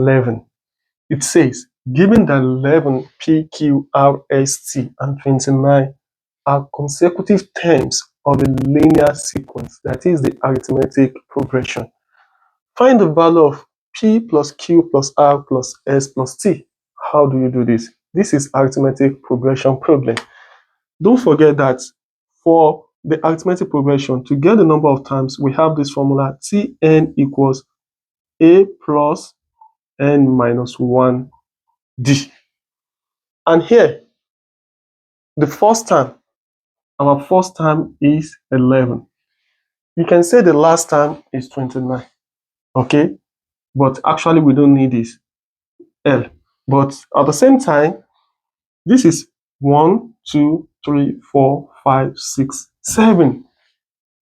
11. It says, given that 11, P, Q, R, S, T, and 29 are consecutive terms of a linear sequence, that is the arithmetic progression, find the value of P plus Q plus R plus S plus T. How do you do this? This is arithmetic progression problem. Don't forget that for the arithmetic progression, to get the number of times, we have this formula Tn equals A plus N minus 1D. And here, the first term, our first term is 11. You can say the last term is 29, okay? But actually, we don't need this L. But at the same time, this is 1, 2, 3, 4, 5, 6, 7.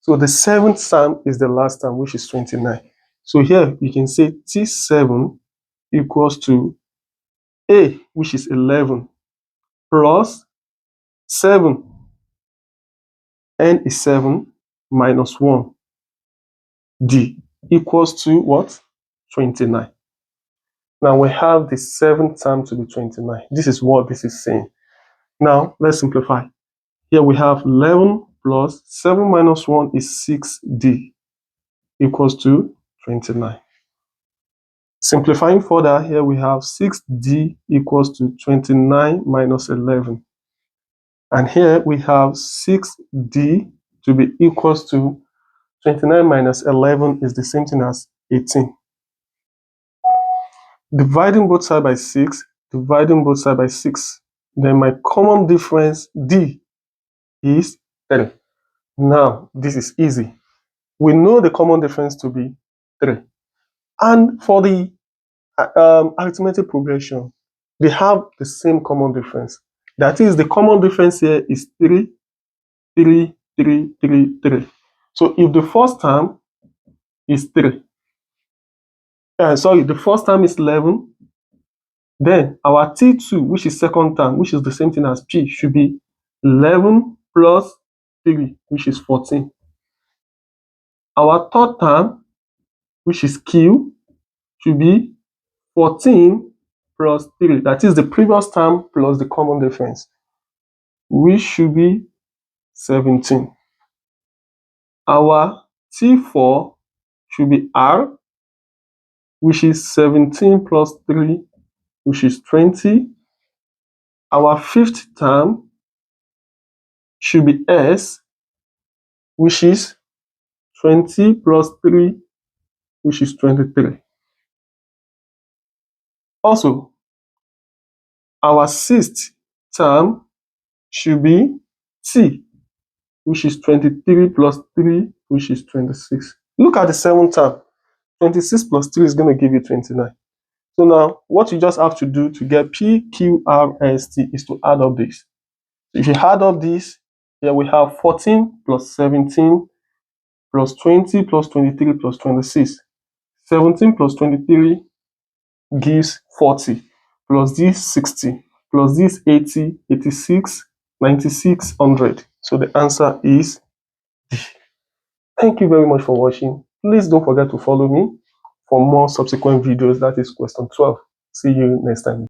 So the seventh term is the last term, which is 29. So here you can say T7 equals to A, which is 11, plus 7, N is 7, minus 1, D equals to what? 29. Now we have the seventh term to be 29. This is what this is saying. Now let's simplify. Here we have 11 plus 7 minus 1 is 6D equals to 29. Simplifying further, here we have 6D equals to 29 minus 11. And here we have 6D to be equals to 29 minus 11 is the same thing as 18. Dividing both sides by 6, dividing both sides by 6. Then my common difference, D, is 3. Now, this is easy. We know the common difference to be 3. And for the arithmetic progression, they have the same common difference. That is, the common difference here is 3, 3, 3, 3, 3. So if the first term is 3, the first term is 11, then our T2, which is second term, which is the same thing as P, should be 11 plus 3, which is 14. Our third term, which is Q, should be 14 plus 3. That is the previous term plus the common difference, which should be 17. Our T4 should be R, which is 17 plus 3, which is 20. Our fifth term should be S, which is 20 plus 3, which is 23. Also, our sixth term should be T, which is 23 plus 3, which is 26. Look at the seventh term. 26 plus 3 is going to give you 29. So now, what you just have to do to get P, Q, R, S, T is to add up this. If you add up this, here we have 14 plus 17 plus 20 plus 23 plus 26. 17 plus 23 gives 40, plus this 60, plus this 80, 86, 96, 100. So the answer is D. Thank you very much for watching. Please don't forget to follow me for more subsequent videos. That is question 12. See you next time.